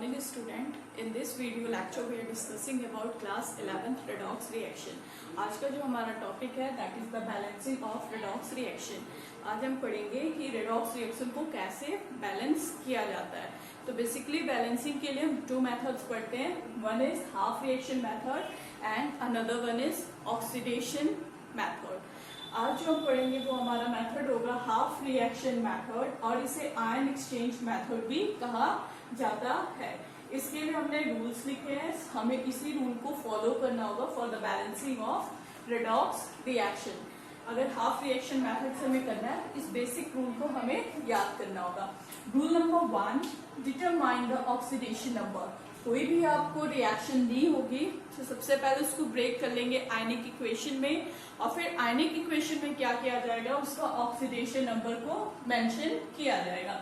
morning student. In this video lecture we are discussing about class 11th redox reaction. आज का जो हमारा topic है that is the balancing of redox reaction. आज हम पढ़ेंगे कि redox reaction को कैसे बैलेंस किया जाता है. तो बेसिकली बैलेंसिंग के लिए हम टू मेथड्स पढ़ते हैं. One is half reaction method and another one is oxidation method. आज जो हम पढ़ेंगे वो हमारा मेथड होगा हाफ रिएक्शन मेथड और इसे आयन एक्सचेंज मेथड भी कहा जाता है. इसके लिए हमने रूल्स लिखे हैं. हमें इसी रूल को फॉलो करना होगा for the balancing of redox reaction. अगर हाफ रिएक्शन मेथड से हमें करना है इस बेसिक रूल को हमें याद करना होगा. Rule number 1, determine the oxidation number. कोई भी आपको रिएक्शन दी होगी तो सबसे पहले उसको ब्रेक कर लेंगे आयनिक इक्वेशन में और फिर आयनिक इक्वेशन में क्या किया जाएगा, उसका ऑक्सीडेशन नंबर को मेंशन किया जाएगा.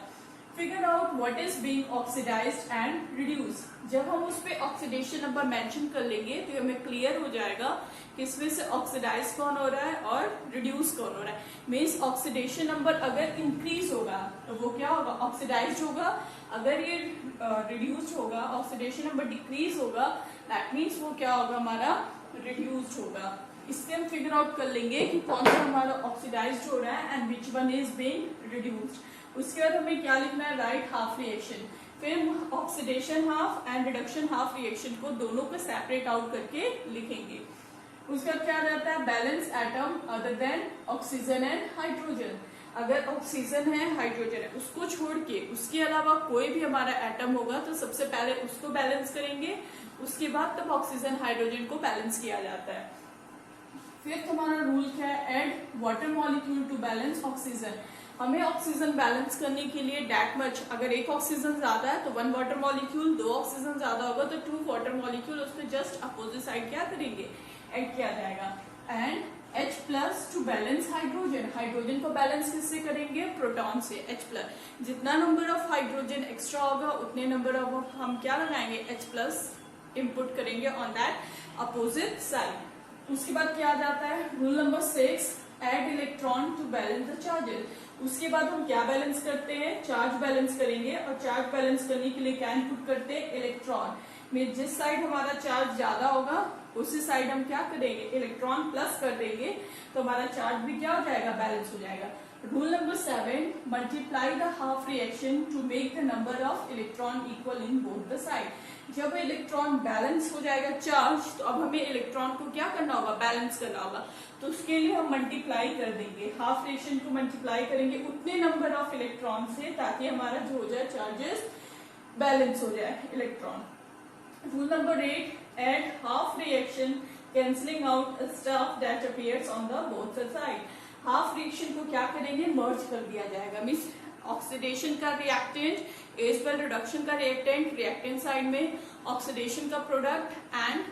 Figure out what is being oxidised and reduce. जब हम उस पे ऑक्सीडेशन नंबर मेंशन कर लेंगे तो हमें क्लियर हो जाएगा कि इसमें से ऑक्सीडाइज कौन हो रहा है और रिड्यूस कौन हो रहा है. मीन्स ऑक्सीडेशन नंबर अगर इंक्रीज होगा तो वो क्या होगा, ऑक्सीडाइज होगा. अगर ये रिड्यूस होगा, ऑक्सीडेशन नंबर डिक्रीज होगा, दैट मीन्स वो क्या होगा, हमारा रिड्यूस होगा. इससे हम फिगर आउट कर लेंगे कि कौन सा हमारा ऑक्सीडाइज हो रहा है and which one is being reduced. उसके बाद हमें क्या लिखना है, राइट हाफ रिएक्शन. फिर हम oxidation half and reduction half reaction को दोनों को सेपरेट आउट करके लिखेंगे. उसके बाद क्या रहता है, balance atom other than oxygen and hydrogen. अगर ऑक्सीजन है, हाइड्रोजन है, उसको छोड़ के उसके अलावा कोई भी हमारा एटम होगा तो सबसे पहले उसको बैलेंस करेंगे. उसके बाद तब ऑक्सीजन हाइड्रोजन को बैलेंस किया जाता है. फिर हमारा रूल क्या है, add water molecule to balance oxygen. हमें ऑक्सीजन बैलेंस करने के लिए डैट मच, अगर एक ऑक्सीजन ज्यादा है तो 1 वाटर मॉलिक्यूल, 2 ऑक्सीजन ज्यादा होगा तो 2 वाटर मॉलिक्यूल उसके जस्ट अपोजिट साइड क्या करेंगे, ऐड किया जाएगा. And H plus to balance hydrogen. Hydrogen को बैलेंस किससे करेंगे, प्रोटॉन से. H प्लस, जितना नंबर ऑफ हाइड्रोजन एक्स्ट्रा होगा उतने नंबर ऑफ हम क्या लगाएंगे, H प्लस इनपुट करेंगे ऑन दैट अपोजिट साइड. उसके बाद क्या आ जाता है, rule number 6, add electron to balance the charges. उसके बाद हम क्या बैलेंस करते हैं, चार्ज बैलेंस करेंगे. और चार्ज बैलेंस करने के लिए क्या इनपुट करते हैं, इलेक्ट्रॉन. में जिस साइड हमारा चार्ज ज्यादा होगा उसी साइड हम क्या करेंगे, इलेक्ट्रॉन प्लस कर देंगे तो हमारा चार्ज भी क्या हो जाएगा, बैलेंस हो जाएगा. Rule number 7, multiply the half reaction to make the number of electron equal in both the side. जब इलेक्ट्रॉन बैलेंस हो जाएगा चार्ज तो अब हमें इलेक्ट्रॉन को क्या करना होगा, बैलेंस करना होगा. तो उसके लिए हम मल्टीप्लाई कर देंगे, हाफ रिएक्शन को मल्टीप्लाई करेंगे उतने नंबर ऑफ इलेक्ट्रॉन से ताकि हमारा जो हो जाए चार्जेस बैलेंस हो जाए electron. Rule number 8, add half reaction cancelling out stuff that appears on the both side. Half reaction को क्या करेंगे, मर्ज कर दिया जाएगा. मीन्स ऑक्सीडेशन का रिएक्टेंट एज वेल रिडक्शन का रिएक्टेंट, रिएक्टेंट साइड में ऑक्सीडेशन का प्रोडक्ट एंड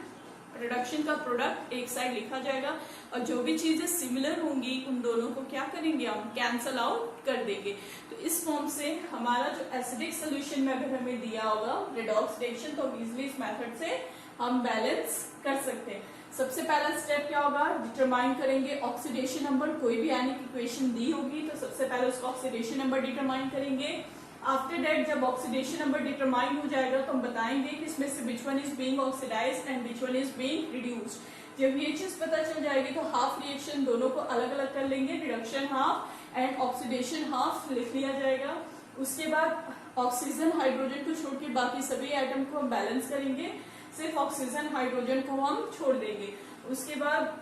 रिडक्शन का प्रोडक्ट एक साइड लिखा जाएगा. और जो भी चीजें सिमिलर होंगी उन दोनों को क्या करेंगे, हम कैंसल आउट कर देंगे. तो इस फॉर्म से हमारा जो एसिडिक सोल्यूशन में अगर हमें दिया होगा रिडॉक्स रिएक्शन तो इजिली इस मेथड से हम बैलेंस कर सकते हैं. सबसे पहला स्टेप क्या होगा, डिटरमाइन करेंगे ऑक्सीडेशन नंबर. कोई भी आयनिक इक्वेशन दी होगी तो सबसे पहले उसका ऑक्सीडेशन नंबर डिटरमाइन करेंगे. आफ्टर दैट जब ऑक्सीडेशन नंबर डिटरमाइन हो जाएगा तो हम बताएंगे कि इसमें से which one is being oxidised and which one is being reduced. जब ये चीज पता चल जाएगी तो हाफ रिएक्शन दोनों को अलग अलग कर लेंगे, reduction half and oxidation half लिख लिया जाएगा. उसके बाद ऑक्सीजन हाइड्रोजन को छोड़ के बाकी सभी आइटम को हम बैलेंस करेंगे, सिर्फ ऑक्सीजन हाइड्रोजन को हम छोड़ देंगे. उसके बाद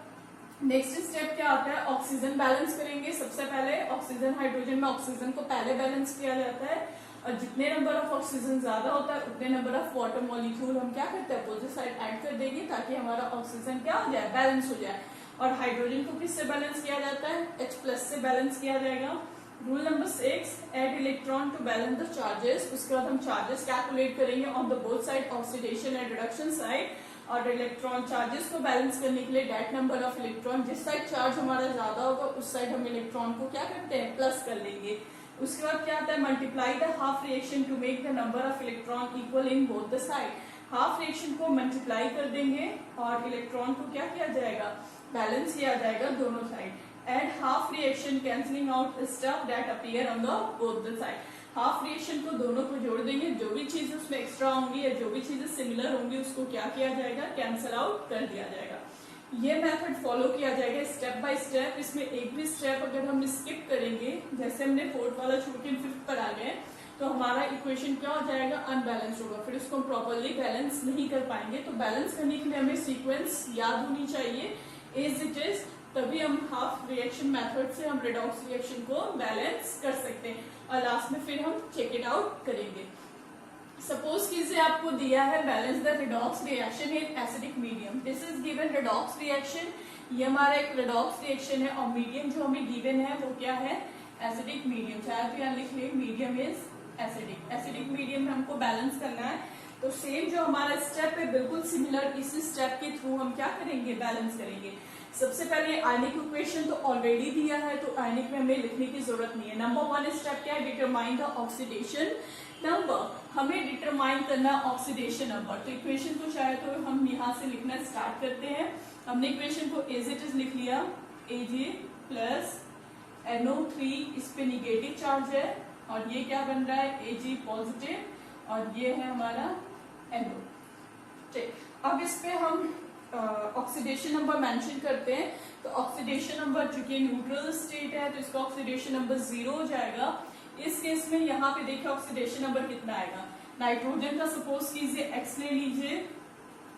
नेक्स्ट स्टेप क्या आता है, ऑक्सीजन बैलेंस करेंगे. सबसे पहले ऑक्सीजन हाइड्रोजन में ऑक्सीजन को पहले बैलेंस किया जाता है और जितने नंबर ऑफ ऑक्सीजन ज्यादा होता है उतने नंबर ऑफ वाटर मॉलिक्यूल हम क्या करते हैं, अपोजिट साइड ऐड कर देंगे ताकि हमारा ऑक्सीजन क्या हो जाए, बैलेंस हो जाए. और हाइड्रोजन को किससे बैलेंस किया जाता है, H प्लस से बैलेंस किया जाएगा. Rule number 6, add electron to balance the charges. उसके बाद हम चार्जेस कैलकुलेट करेंगे on the both side, oxidation and reduction side. और इलेक्ट्रॉन चार्जेस को बैलेंस करने के लिए डेट नंबर ऑफ इलेक्ट्रॉन, जिस साइड चार्ज हमारा ज्यादा होगा उस साइड हम इलेक्ट्रॉन को क्या करते हैं, प्लस कर लेंगे. उसके बाद क्या आता है, multiply the half reaction to make the number of electron equal in both the side. Half reaction को मल्टीप्लाई कर देंगे और इलेक्ट्रॉन को क्या किया जाएगा, बैलेंस किया जाएगा दोनों side. Add half reaction cancelling out stuff that appear on the both the side. Half reaction को दोनों को जोड़ देंगे, जो भी चीजें उसमें एक्स्ट्रा होंगी या जो भी चीजें सिमिलर होंगी उसको क्या किया जाएगा, कैंसल आउट कर दिया जाएगा। ये मेथड फॉलो किया जाएगा स्टेप बाय स्टेप। इसमें एक भी स्टेप अगर हम स्किप करेंगे, जैसे हमने फोर्थ वाला छोड़ के फिफ्थ पर आ गए, तो हमारा इक्वेशन क्या हो जाएगा, अनबैलेंस्ड होगा, फिर उसको हम प्रॉपरली बैलेंस नहीं कर पाएंगे। तो बैलेंस करने के लिए हमें सीक्वेंस याद होनी चाहिए एज इट इज, तभी हम हाफ रिएक्शन मेथड से हम रेडॉक्स रिएक्शन को बैलेंस कर सकते हैं और लास्ट में फिर हम चेक इट आउट करेंगे। सपोज कीजिए आपको दिया है balance the redox reaction in acidic medium, this is given redox reaction, ये हमारा एक रेडॉक्स रिएक्शन है और मीडियम जो हमें गिवन है वो क्या है, एसिडिक मीडियम, चाहे तो यहाँ लिख ले medium is acidic. Acidic medium में हमको बैलेंस करना है, तो सेम जो हमारा स्टेप है बिल्कुल सिमिलर इसी स्टेप के थ्रू हम क्या करेंगे, बैलेंस करेंगे। सबसे पहले आयनिक इक्वेशन तो ऑलरेडी दिया है, तो आयनिक में हमें लिखने की जरूरत नहीं है। नंबर 1 स्टेप क्या है, डिटरमाइन द ऑक्सीडेशन नंबर, हमें डिटरमाइन करना ऑक्सीडेशन नंबर। तो इक्वेशन को चाहे तो हम यहाँ से लिखना स्टार्ट करते हैं। हमने इक्वेशन को एज इट इज लिख लिया, Ag प्लस NO3, इस पे निगेटिव चार्ज है और ये क्या बन रहा है, Ag पॉजिटिव और ये है हमारा NO। ठीक, अब इस पे हम ऑक्सीडेशन नंबर मेंशन करते हैं। तो ऑक्सीडेशन नंबर चूंकि न्यूट्रल स्टेट है तो इसका ऑक्सीडेशन नंबर 0 हो जाएगा। इस केस में यहाँ पे देखिए ऑक्सीडेशन नंबर कितना आएगा, नाइट्रोजन का सपोज कीजिए x ले लीजिए,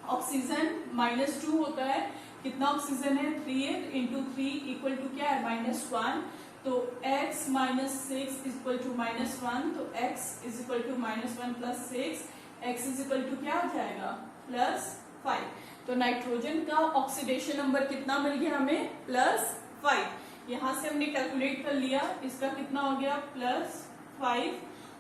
ऑक्सीजन -2 होता है, कितना ऑक्सीजन है 3 इंटू 3 इक्वल टू क्या है -1, तो x -6 इक्वल टू -1, तो x is equal to -1 plus 6, x is equal to क्या हो जाएगा +5। तो नाइट्रोजन का ऑक्सीडेशन नंबर कितना मिल गया हमें, +5। यहाँ से हमने कैलकुलेट कर लिया, इसका कितना हो गया +5,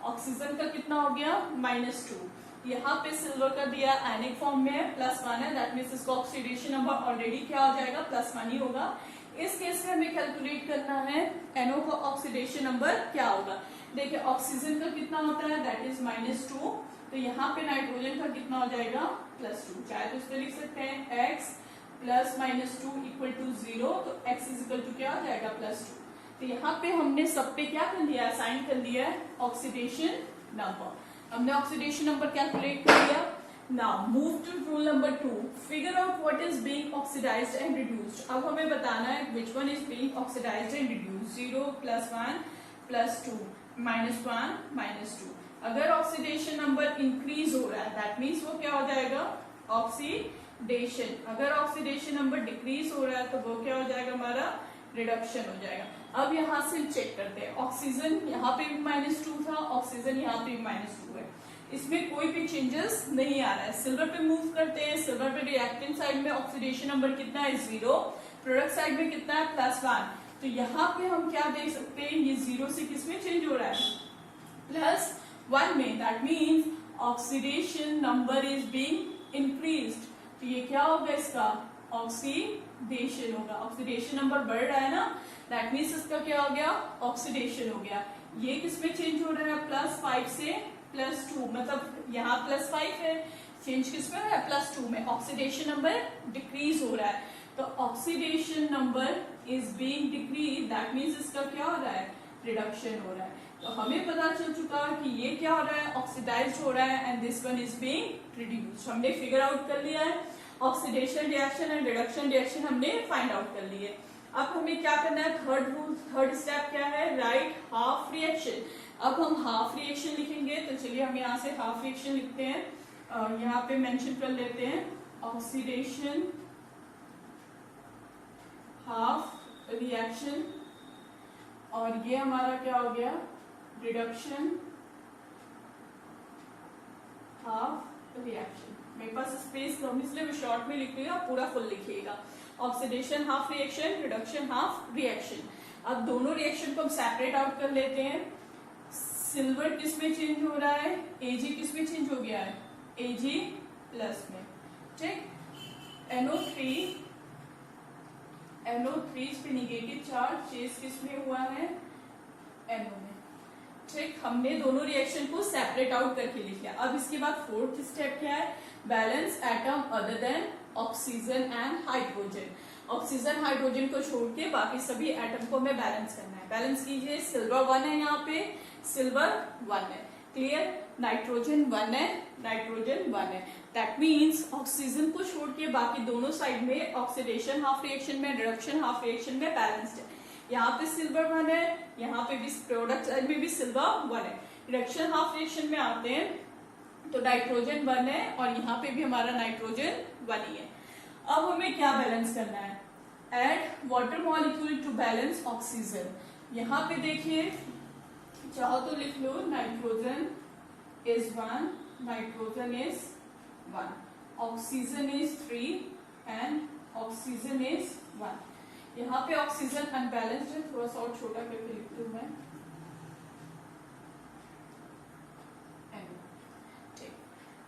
ऑक्सीजन का कितना हो गया -2। यहाँ पे सिल्वर का दिया आयनिक फॉर्म में है, +1 है, दैट मीन्स इसका ऑक्सीडेशन नंबर ऑलरेडी क्या हो जाएगा, +1 ही होगा। इस केस में हमें कैलकुलेट करना है NO का ऑक्सीडेशन नंबर क्या होगा। देखिए ऑक्सीजन का कितना होता है, दैट इज -2, तो यहाँ पे नाइट्रोजन का कितना हो जाएगा +2, चाहे तो इसको लिख सकते हैं x प्लस -2 इक्वल टू 0, तो x इज इक्वल टू क्या हो जाएगा +2। तो यहाँ पे हमने सब पे क्या कर लिया, असाइन कर लिया है ऑक्सीडेशन नंबर। हमने ऑक्सीडेशन नंबर कैलकुलेट कर लिया। Now move to rule number 2, figure out what is being oxidised and reduced. अब हमें बताना है which one is being oxidised and reduced, 0 +1 +2 -1 -2। अगर ऑक्सीडेशन नंबर इंक्रीज हो रहा है दैट मीन्स वो क्या हो जाएगा, ऑक्सीडेशन। अगर ऑक्सीडेशन नंबर डिक्रीज हो रहा है तो वो क्या हो जाएगा, हमारा रिडक्शन हो जाएगा। अब यहाँ से चेक करते हैं, ऑक्सीजन यहाँ पे भी -2 था, ऑक्सीजन यहाँ पे भी -2 है, इसमें कोई भी चेंजेस नहीं आ रहा है। सिल्वर पे मूव करते हैं, सिल्वर पे रिएक्टेंट साइड में ऑक्सीडेशन नंबर कितना है 0, प्रोडक्ट साइड में कितना है +1। तो यहाँ पे हम क्या देख सकते हैं, ये 0 से किसमें चेंज हो रहा है +1 में, that means oxidation number is being increased. तो ये क्या होगा, इसका ऑक्सीडेशन होगा, ऑक्सीडेशन नंबर बढ़ रहा है ना, दैट मीन्स इसका क्या हो गया, ऑक्सीडेशन हो गया। ये किसमें चेंज हो रहा है, +5 से +2, मतलब यहाँ +5 है, चेंज किसमें हो रहा है +2 में, ऑक्सीडेशन नंबर डिक्रीज हो रहा है। तो oxidation number is being decrease, that means इसका क्या हो रहा है, रिडक्शन हो रहा है। तो हमें पता चल चुका कि ये क्या हो रहा है, ऑक्सीडाइज्ड हो रहा है and this one is being reduced. हमने फिगर आउट कर लिया है, oxidation reaction and reduction reaction हमने फाइंड आउट कर लिए। अब हमें क्या करना है, थर्ड रूल, थर्ड स्टेप क्या है, राइट हाफ रिएक्शन। अब हम हाफ रिएक्शन लिखेंगे, तो चलिए हम यहाँ से हाफ रिएक्शन लिखते हैं, यहाँ पे मेंशन कर लेते हैं ऑक्सीडेशन हाफ रिएक्शन, और ये हमारा क्या हो गया, रिडक्शन हाफ रिएक्शन। मेरे पास स्पेस कम इसलिए मैं शॉर्ट में लिख रही हूँ, पूरा फुल लिखिएगा, oxidation half reaction, reduction half reaction. अब दोनों रिएक्शन को हम सेपरेट आउट कर लेते हैं। सिल्वर किस में चेंज हो रहा है, Ag किस में चेंज हो गया है, Ag प्लस में, ठीक। NO3 इस पे निगेटिव चार्ज, चेंज किस में हुआ है, NO में, ठीक। हमने दोनों रिएक्शन को सेपरेट आउट करके लिख लिया। अब इसके बाद फोर्थ स्टेप क्या है, balance atom other than oxygen and hydrogen. Oxygen hydrogen को छोड़ के बाकी सभी एटम को हमें बैलेंस करना है। बैलेंस कीजिए, सिल्वर 1 है यहाँ पे, सिल्वर 1 है। क्लियर? नाइट्रोजन 1 है, नाइट्रोजन 1 है। दैट मीन्स ऑक्सीजन को छोड़ के बाकी दोनों साइड में ऑक्सीडेशन हाफ रिएक्शन में, रिडक्शन हाफ रिएक्शन में बैलेंस्ड है। यहाँ पे सिल्वर 1 है, यहाँ पे भी प्रोडक्ट साइड में भी सिल्वर 1 है। रिडक्शन हाफ रिएक्शन में आते हैं तो नाइट्रोजन 1 है और यहाँ पे भी हमारा नाइट्रोजन 1 ही है। अब हमें क्या बैलेंस करना है? Add water molecule to balance oxygen. यहाँ पे देखिए, चाहो तो लिख लो nitrogen is 1, nitrogen is 1, oxygen is 3 and oxygen is 1। यहाँ पे ऑक्सीजन अनबैलेंस्ड है, थोड़ा सा और छोटा करके लिख दूं मैं।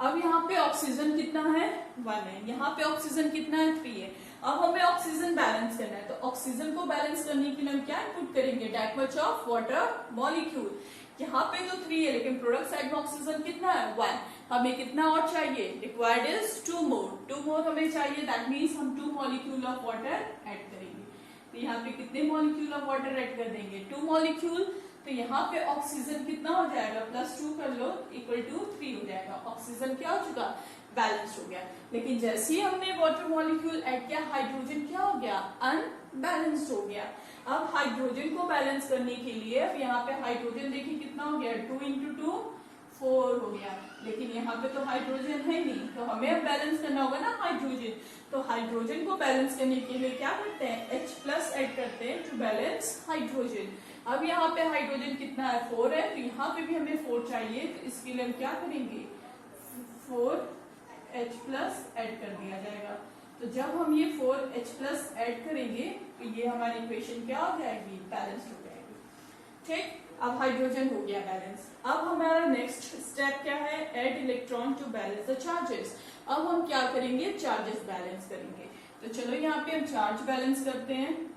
अब यहाँ पे ऑक्सीजन कितना है? 1 है। यहाँ पे ऑक्सीजन कितना है? 3 है। अब हमें ऑक्सीजन बैलेंस करना है, तो ऑक्सीजन को बैलेंस करने के लिए हम क्या इनपुट करेंगे? That much of water molecule. यहाँ पे तो 3 है, लेकिन प्रोडक्ट साइड में ऑक्सीजन कितना है? 1। हमें कितना और चाहिए? रिक्वायर्ड इज 2 मोर। 2 मोर हमें चाहिए, दैट मीन्स हम 2 मॉलिक्यूल ऑफ वाटर ऐड करेंगे। तो यहाँ पे कितने मॉलिक्यूल ऑफ वाटर ऐड कर देंगे? 2 मॉलिक्यूल। तो यहाँ पे ऑक्सीजन कितना हो जाएगा? +2 कर लो, इक्वल टू 3 हो जाएगा। ऑक्सीजन क्या हो चुका? बैलेंस हो गया। लेकिन जैसे ही हमने वाटर मॉलिक्यूल ऐड किया, हाइड्रोजन क्या हो गया? अनबैलेंस्ड हो गया। अब हाइड्रोजन को बैलेंस करने के लिए अब यहाँ पे हाइड्रोजन देखिए कितना हो गया? 2 × 2 4 हो गया। लेकिन यहाँ पे तो हाइड्रोजन है नहीं, तो हमें अब बैलेंस करना होगा ना हाइड्रोजन। तो हाइड्रोजन को बैलेंस करने के लिए क्या करते हैं? H+ ऐड करते हैं टू बैलेंस हाइड्रोजन। अब यहाँ पे हाइड्रोजन कितना है? 4 है, तो यहाँ पे भी हमें 4 चाहिए। तो इसके लिए हम क्या करेंगे? 4H+ ऐड कर दिया जाएगा। तो जब हम ये 4H+ ऐड करेंगे तो ये हमारी इक्वेशन क्या हो जाएगी? बैलेंस हो जाएगी। ठीक, अब हाइड्रोजन हो गया बैलेंस। अब हमारा नेक्स्ट स्टेप क्या है? Add electron to balance the charges. अब हम क्या करेंगे? चार्जेस बैलेंस करेंगे। तो चलो यहाँ पे हम चार्ज बैलेंस करते हैं।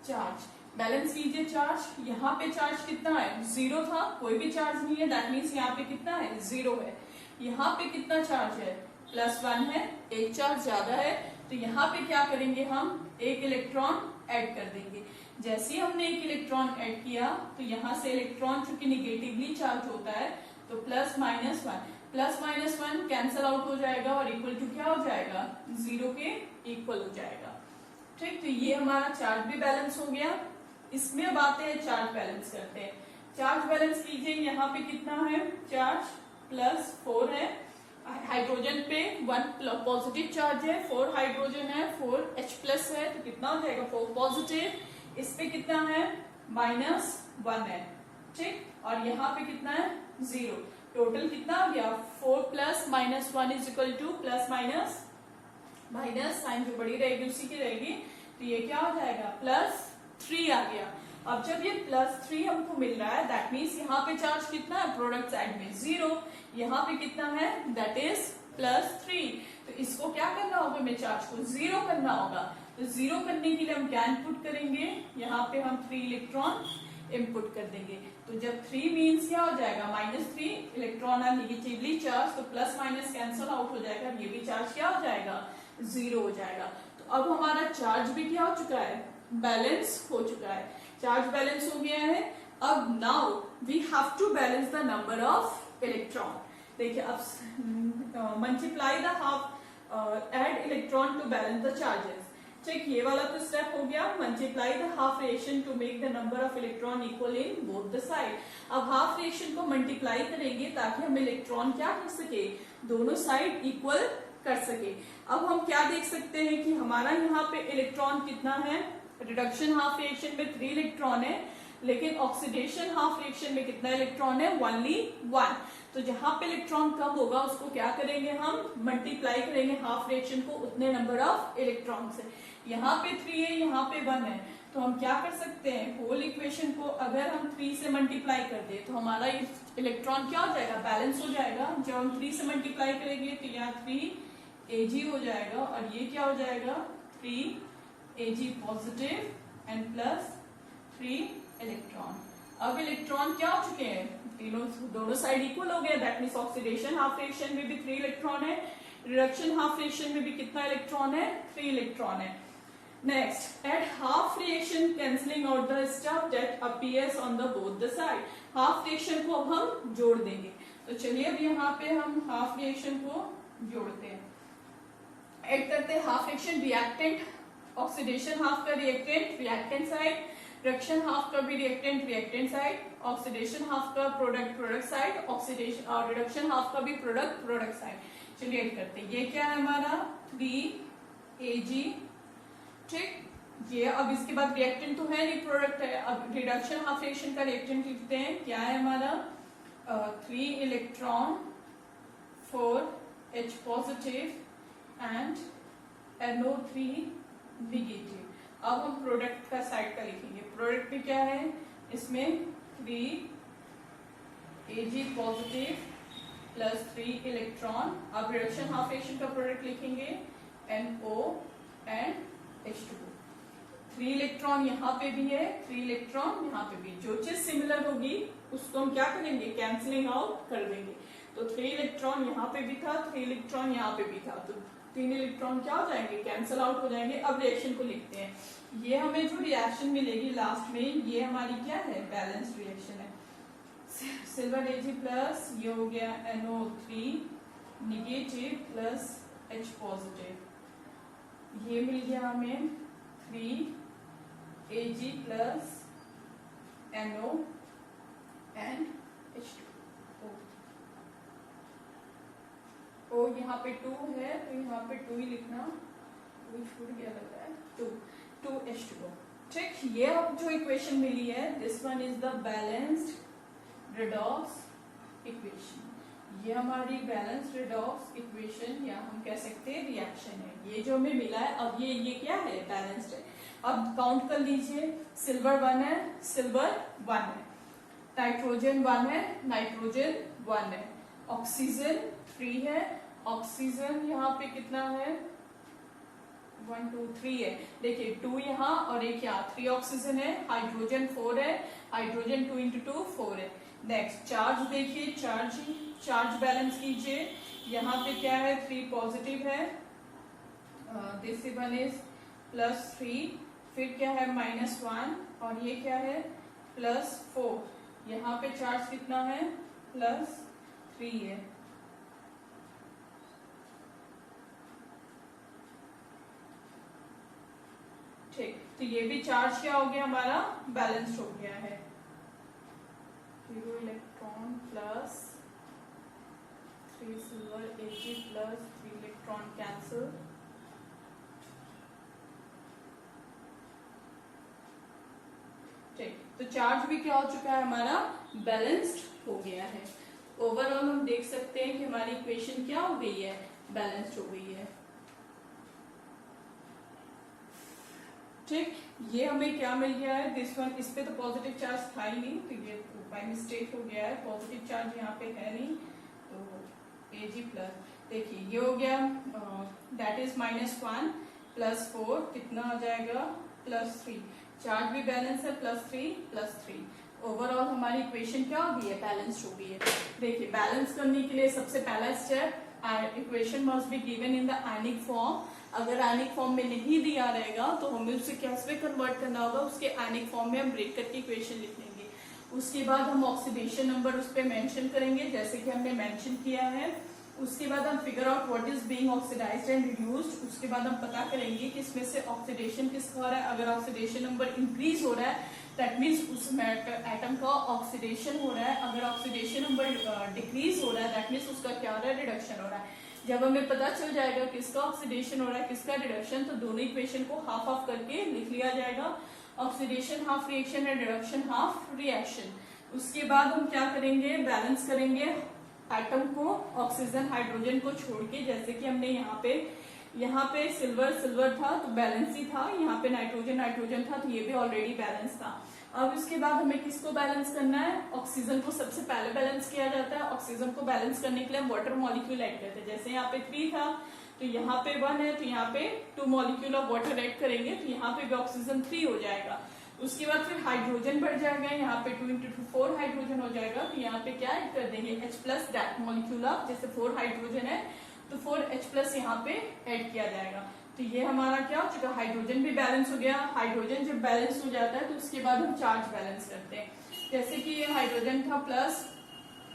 चार्ज बैलेंस कीजिए। चार्ज यहाँ पे चार्ज कितना है? 0 था, कोई भी चार्ज नहीं है, दैट मीन्स यहाँ पे कितना है? 0 है। यहाँ पे कितना चार्ज है? +1 है, एक चार्ज ज्यादा है। तो यहाँ पे क्या करेंगे? हम एक इलेक्ट्रॉन ऐड कर देंगे। जैसे ही हमने एक इलेक्ट्रॉन ऐड किया तो यहाँ से इलेक्ट्रॉन चूंकि निगेटिवली चार्ज होता है तो +-1 कैंसल आउट हो जाएगा और इक्वल टू क्या हो जाएगा? 0 के इक्वल हो जाएगा। ठीक, तो ये हमारा चार्ज भी बैलेंस हो गया। इसमें अब आते हैं चार्ज बैलेंस करते हैं। चार्ज बैलेंस कीजिए। यहाँ पे कितना है? चार्ज +4 है। हाइड्रोजन पे 1 पॉजिटिव चार्ज है, 4 हाइड्रोजन है, 4H+ है, तो कितना हो जाएगा? 4 पॉजिटिव। इस पे कितना है? -1 है। ठीक, और यहाँ पे कितना है? 0। टोटल कितना हो गया? 4 + -1 is equal to minus sign जो बड़ी रहेगी उसी की रहेगी। तो ये क्या हो जाएगा? +3 आ गया। अब जब ये +3 हमको मिल रहा है, दैट मीन्स यहाँ पे चार्ज कितना है? प्रोडक्ट साइड में 0, यहाँ पे कितना है? That is +3। तो इसको क्या करना होगा? हमें चार्ज को 0 करना होगा। तो 0 करने के लिए हम क्या इनपुट करेंगे? यहाँ पे हम 3 इलेक्ट्रॉन इनपुट कर देंगे। तो जब 3 मीन्स क्या हो जाएगा? -3 इलेक्ट्रॉन आर निगेटिवली चार्ज, तो प्लस माइनस कैंसल आउट हो जाएगा, ये भी चार्ज क्या हो जाएगा? 0 हो जाएगा। तो अब हमारा चार्ज भी क्या हो चुका है? बैलेंस हो चुका है। चार्ज बैलेंस हो गया है। अब now we have to balance the number of electron. देखिए अब multiply the half add electron to balance the charges. ठीक, ये वाला तो स्टेप हो गया। Multiply the half reaction to make the number of electron equal in both the side. अब half reaction को मल्टीप्लाई करेंगे ताकि हम इलेक्ट्रॉन क्या कर सके? दोनों साइड इक्वल कर सके। अब हम क्या देख सकते हैं कि हमारा यहाँ पे इलेक्ट्रॉन कितना है? रिडक्शन हाफ रिएक्शन में 3 इलेक्ट्रॉन है, लेकिन ऑक्सीडेशन हाफ रिएक्शन में कितना इलेक्ट्रॉन है? ओनली 1। तो जहां पे इलेक्ट्रॉन कम होगा उसको क्या करेंगे? हम मल्टीप्लाई करेंगे हाफ रिएक्शन को उतने नंबर ऑफ इलेक्ट्रॉन से। यहाँ पे 3 है, यहाँ पे 1 है, तो हम क्या कर सकते हैं? होल इक्वेशन को अगर हम 3 से मल्टीप्लाई कर दे तो हमारा इलेक्ट्रॉन क्या हो जाएगा? बैलेंस हो जाएगा। जब हम 3 से मल्टीप्लाई करेंगे तो यहाँ 3 Ag हो जाएगा और ये क्या हो जाएगा? 3 Ag पॉजिटिव एंड +3 इलेक्ट्रॉन। अब इलेक्ट्रॉन क्या हो चुके हैं? दोनों साइड इक्वल हो गए, that means oxidation half reaction में भी 3 इलेक्ट्रॉन है, रिडक्शन हाफ रिएक्शन में भी कितना इलेक्ट्रॉन है? 3 इलेक्ट्रॉन है। Next, at half reaction cancelling out the stuff that appears on the both the side. Half reaction को अब हम जोड़ देंगे। तो चलिए अब यहाँ पे हम हाफ रिएक्शन को जोड़ते हैं, ऐड करते हैं। Half reaction reactant, oxidation half का reactant reactant side, reduction half का भी reactant reactant side, oxidation half का प्रोडक्ट प्रोडक्ट साइड, ऑक्सीडेशन और रिडक्शन हाफ का भी प्रोडक्ट प्रोडक्ट साइड। चलिए ऐड करते हैं। ये क्या है हमारा 3Ag, ठीक। ये अब इसके बाद रिएक्टेंट तो है नहीं, प्रोडक्ट है। अब रिडक्शन हाफ रिएक्शन का रिएक्टेंट लिखते हैं। क्या है हमारा 3 electron 4H positive and NO3 negative. अब हम प्रोडक्ट का साइड का लिखेंगे। प्रोडक्ट में क्या है, इसमें 3Ag पॉजिटिव प्लस 3 इलेक्ट्रॉन। अब रिडक्शन हाफ रिएक्शन का प्रोडक्ट लिखेंगे NO एंड H2O। 3 इलेक्ट्रॉन यहाँ पे भी है, 3 इलेक्ट्रॉन यहाँ पे भी। जो चीज सिमिलर होगी उसको हम क्या करेंगे, कैंसलिंग आउट कर देंगे। तो 3 इलेक्ट्रॉन यहाँ पे भी था, 3 इलेक्ट्रॉन यहाँ पे भी था, तो 3 इलेक्ट्रॉन क्या हो जाएंगे, कैंसल आउट हो जाएंगे। अब रिएक्शन को लिखते हैं। ये हमें जो रिएक्शन मिलेगी लास्ट में, ये हमारी क्या है, बैलेंस्ड रिएक्शन है। सिल्वर Ag प्लस ये हो गया NO3 negative plus H positive. ये मिल गया हमें 3Ag plus NO and H2O। O यहाँ पे 2 है तो यहाँ पे 2 ही लिखना, छूट गया लग रहा है, 2H2O। ठीक, ये अब जो इक्वेशन मिली है, this one is the balanced redox equation. ये हमारी बैलेंस्ड रेडॉक्स इक्वेशन या हम कह सकते हैं रिएक्शन है। ये जो हमें मिला है, अब ये क्या है, बैलेंस्ड है। अब काउंट कर लीजिए, सिल्वर 1 है, सिल्वर 1 है, नाइट्रोजन 1 है, नाइट्रोजन 1 है, ऑक्सीजन 3 है, ऑक्सीजन यहाँ पे कितना है, 1 2 3 है। देखिए 2 यहाँ और एक यहाँ, 3 ऑक्सीजन है, हाइड्रोजन 4 है, हाइड्रोजन 2 into 2 4 है। नेक्स्ट चार्ज देखिए, चार्ज बैलेंस कीजिए। यहाँ पे क्या है, 3 पॉजिटिव है, दिस वन इज +3, फिर क्या है -1 और ये क्या है +4। यहाँ पे चार्ज कितना है, +3 है। ठीक, तो ये भी चार्ज क्या हो गया हमारा, बैलेंस्ड हो गया है। 0 electron plus 3 silver Ag plus 3 electron cancel. ठीक, तो चार्ज भी क्या हो चुका है हमारा, बैलेंस्ड हो गया है। ओवरऑल हम देख सकते हैं कि हमारी इक्वेशन क्या हो गई है, बैलेंस्ड हो गई है। ठीक, ये हमें क्या मिल गया है, दिस वन, इस पे तो पॉजिटिव चार्ज था ही नहीं, तो ये बाय मिस्टेक हो गया है, पॉजिटिव चार्ज यहाँ पे है नहीं, तो Ag प्लस, देखिए ये हो गया, दैट इज -1 +4 कितना आ जाएगा, +3। चार्ज भी बैलेंस है, +3 ओवरऑल हमारी इक्वेशन क्या हो गई है, बैलेंस हो गई है। देखिए बैलेंस करने के लिए सबसे पहला step, equation must be given in the ionic form. अगर आयनिक फॉर्म में नहीं दिया रहेगा तो हमें उसे कैसे कन्वर्ट करना होगा, उसके आयनिक फॉर्म में हम ब्रेक करके इक्वेशन लिख लेंगे। उसके बाद हम ऑक्सीडेशन नंबर उस पर मेंशन करेंगे जैसे कि हमने मेंशन किया है। उसके बाद हम figure out what is being oxidised and reduced. उसके बाद हम पता करेंगे कि इसमें से ऑक्सीडेशन किसका हो रहा है। अगर ऑक्सीडेशन नंबर इंक्रीज हो रहा है दैट मीन्स उस एटम का ऑक्सीडेशन हो रहा है। अगर ऑक्सीडेशन नंबर डिक्रीज हो रहा है दैट मीन्स उसका क्या हो रहा है, रिडक्शन हो रहा है। जब हमें पता चल जाएगा किसका ऑक्सीडेशन हो रहा है किसका रिडक्शन, तो दोनों इक्वेशन को हाफ हाफ करके लिख लिया जाएगा। Oxidation half reaction and reduction half reaction. उसके बाद हम क्या करेंगे, बैलेंस करेंगे एटम को, ऑक्सीजन हाइड्रोजन को छोड़ के। जैसे कि हमने यहाँ पे सिल्वर था तो बैलेंस ही था, यहाँ पे नाइट्रोजन था तो ये भी ऑलरेडी बैलेंस था। अब इसके बाद हमें किसको बैलेंस करना है, ऑक्सीजन को सबसे पहले बैलेंस किया जाता है। ऑक्सीजन को बैलेंस करने के लिए हम वाटर मॉलिक्यूल ऐड करते हैं। जैसे यहाँ पे 3 था तो यहाँ पे 1 है तो यहाँ पे 2 मॉलिक्यूल ऑफ वाटर ऐड करेंगे तो यहाँ पे भी ऑक्सीजन 3 हो जाएगा। उसके बाद फिर हाइड्रोजन बढ़ जाएगा, यहाँ पे 2 into 2 4 हाइड्रोजन हो जाएगा तो यहाँ पे क्या ऐड कर देंगे H+ दैट मॉलिक्यूल ऑफ, जैसे 4 हाइड्रोजन है तो 4H+ यहाँ पे ऐड किया जाएगा। तो ये हमारा क्या हो चुका, हाइड्रोजन भी बैलेंस हो गया। हाइड्रोजन जब बैलेंस हो जाता है तो उसके बाद हम चार्ज बैलेंस करते हैं। जैसे कि ये हाइड्रोजन था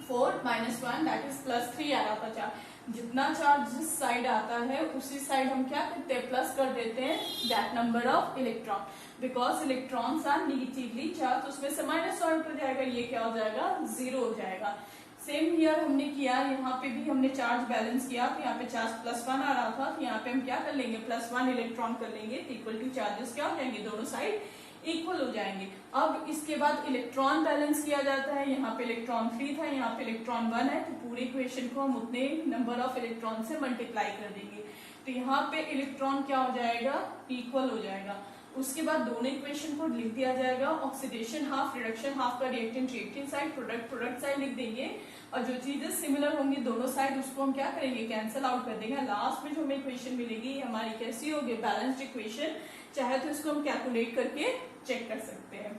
+4 -1 दैट इज +3 आ रहा था चार्ज। जितना चार्ज जिस साइड आता है उसी साइड हम क्या करते हैं, प्लस कर देते हैं that number of electron, because electrons are negatively charge, उसमें से माइनस आउट हो जाएगा, ये क्या हो जाएगा, 0 हो जाएगा। सेम हियर हमने किया, यहाँ पे भी हमने चार्ज बैलेंस किया, तो यहाँ पे चार्ज +1 आ रहा था, तो यहाँ पे हम क्या कर लेंगे, +1 इलेक्ट्रॉन कर लेंगे, इक्वल टू चार्जेस क्या हो जाएंगे, दोनों साइड इक्वल हो जाएंगे। अब इसके बाद इलेक्ट्रॉन बैलेंस किया जाता है, यहाँ पे इलेक्ट्रॉन 3 था, यहाँ पे इलेक्ट्रॉन 1 है, तो पूरे इक्वेशन को हम उतने नंबर ऑफ इलेक्ट्रॉन से मल्टीप्लाई कर देंगे, तो यहाँ पे इलेक्ट्रॉन क्या हो जाएगा, इक्वल हो जाएगा। उसके बाद दोनों इक्वेशन को लिख दिया जाएगा, ऑक्सीडेशन हाफ, रिडक्शन हाफ का रिएक्टेंट साइड, प्रोडक्ट साइड लिख देंगे, और जो चीजें सिमिलर होंगी दोनों साइड उसको हम क्या करेंगे, कैंसिल आउट कर देंगे। लास्ट में जो हमें इक्वेशन मिलेगी हमारी कैसी होगी, बैलेंस्ड इक्वेशन। चाहे तो इसको हम कैलकुलेट करके चेक कर सकते हैं।